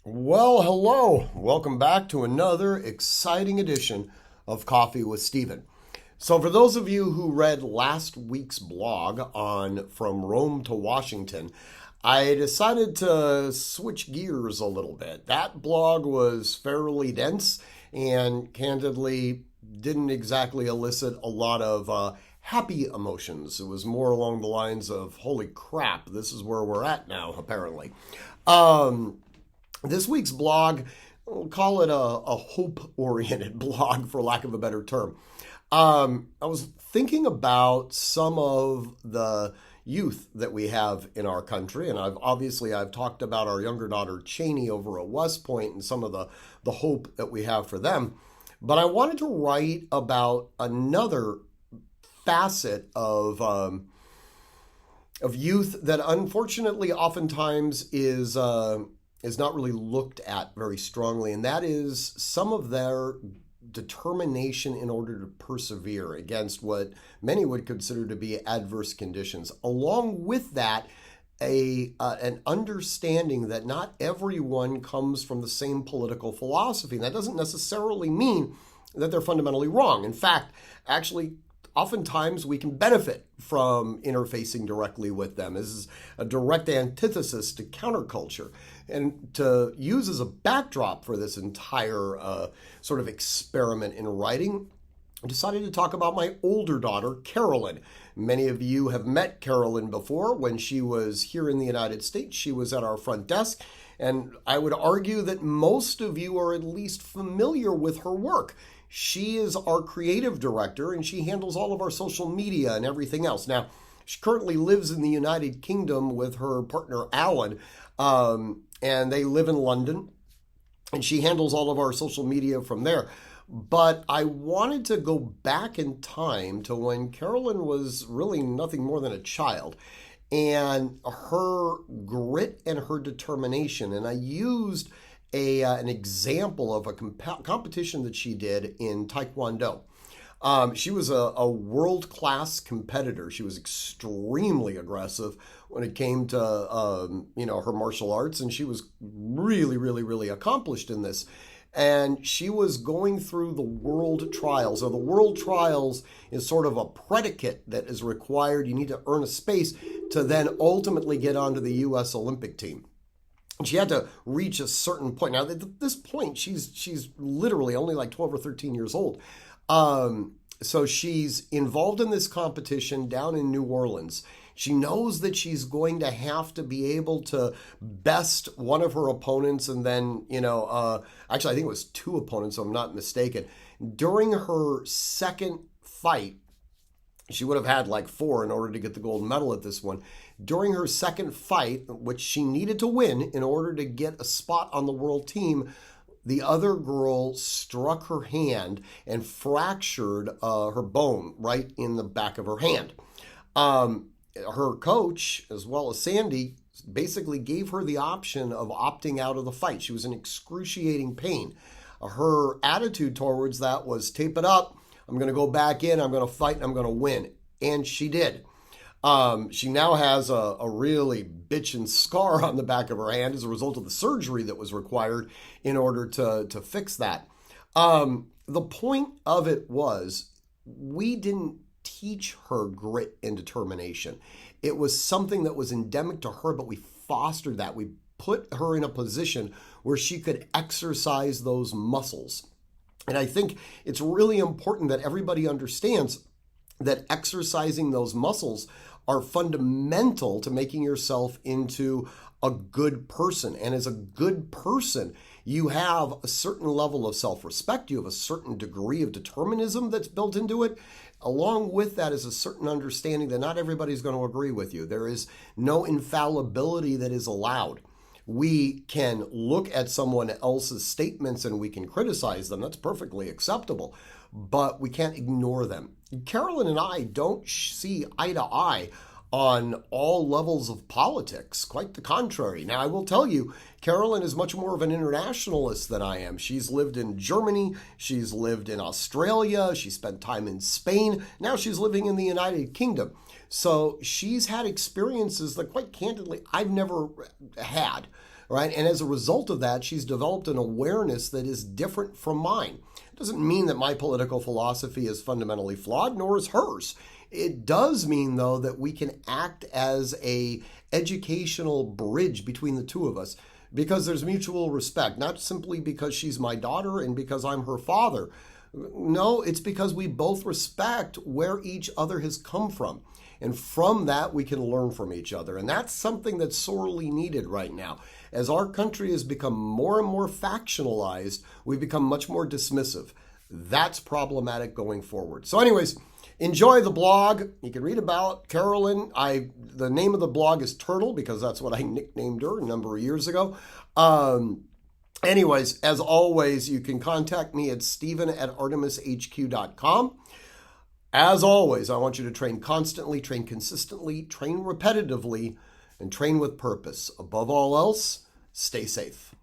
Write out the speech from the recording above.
Well, hello. Welcome back to another exciting edition of Coffee with Stephen. So, for those of you who read last week's blog on From Rome to Washington, I decided to switch gears a little bit. That blog was fairly dense and candidly didn't exactly elicit a lot of happy emotions. It was more along the lines of, holy crap, this is where we're at now, apparently. Um, this week's blog, we'll call it a hope-oriented blog, for lack of a better term. I was thinking about some of the youth that we have in our country, and I've talked about our younger daughter Cheney over at West Point and some of the hope that we have for them. But I wanted to write about another facet of youth that unfortunately oftentimes is not really looked at very strongly, and that is some of their determination in order to persevere against what many would consider to be adverse conditions. Along with that, an understanding that not everyone comes from the same political philosophy. And that doesn't necessarily mean that they're fundamentally wrong. In fact, actually, oftentimes we can benefit from interfacing directly with them. This is a direct antithesis to counterculture. And to use as a backdrop for this entire sort of experiment in writing, I decided to talk about my older daughter, Carolyn. Many of you have met Carolyn before. When she was here in the United States, she was at our front desk. And I would argue that most of you are at least familiar with her work. She is our creative director, and she handles all of our social media and everything else. Now, she currently lives in the United Kingdom with her partner, Alan, and they live in London, and she handles all of our social media from there. But I wanted to go back in time to when Carolyn was really nothing more than a child, and her grit and her determination. And I used an example of a competition that she did in Taekwondo. She was a world-class competitor. She was extremely aggressive when it came to her martial arts, and she was really, really, really accomplished in this. And she was going through the world trials. Now, the world trials is sort of a predicate that is required. You need to earn a space to then ultimately get onto the U.S. Olympic team. She had to reach a certain point. Now, at this point, she's literally only like 12 or 13 years old. So she's involved in this competition down in New Orleans. She knows that she's going to have to be able to best one of her opponents, and then, actually, I think it was two opponents, so I'm not mistaken. During her second fight, she would have had like four in order to get the gold medal at this one. During her second fight, which she needed to win in order to get a spot on the world team, the other girl struck her hand and fractured her bone right in the back of her hand. Her coach, as well as Sandy, basically gave her the option of opting out of the fight. She was in excruciating pain. Her attitude towards that was, tape it up, I'm going to go back in, I'm going to fight, and I'm going to win. And she did. She now has a really bitchin' scar on the back of her hand as a result of the surgery that was required in order to fix that. The point of it was, we didn't teach her grit and determination. It was something that was endemic to her, but we fostered that. We put her in a position where she could exercise those muscles. And I think it's really important that everybody understands that exercising those muscles are fundamental to making yourself into a good person. And as a good person, you have a certain level of self-respect. You have a certain degree of determinism that's built into it. Along with that is a certain understanding that not everybody's going to agree with you. There is no infallibility that is allowed. We can look at someone else's statements and we can criticize them. That's perfectly acceptable, but we can't ignore them. Carolyn and I don't see eye to eye on all levels of politics. Quite the contrary. Now, I will tell you, Carolyn is much more of an internationalist than I am. She's lived in Germany. She's lived in Australia. She spent time in Spain. Now she's living in the United Kingdom. So she's had experiences that, quite candidly, I've never had. right? And as a result of that, she's developed an awareness that is different from mine. It doesn't mean that my political philosophy is fundamentally flawed, nor is hers. It does mean, though, that we can act as a educational bridge between the two of us because there's mutual respect, not simply because she's my daughter and because I'm her father. No, it's because we both respect where each other has come from. And from that, we can learn from each other. And that's something that's sorely needed right now. As our country has become more and more factionalized, we've become much more dismissive. That's problematic going forward. So anyways, enjoy the blog. You can read about Carolyn. The name of the blog is Turtle because that's what I nicknamed her a number of years ago. Anyways, as always, you can contact me at steven@artemishq.com. As always, I want you to train constantly, train consistently, train repetitively, and train with purpose. Above all else, stay safe.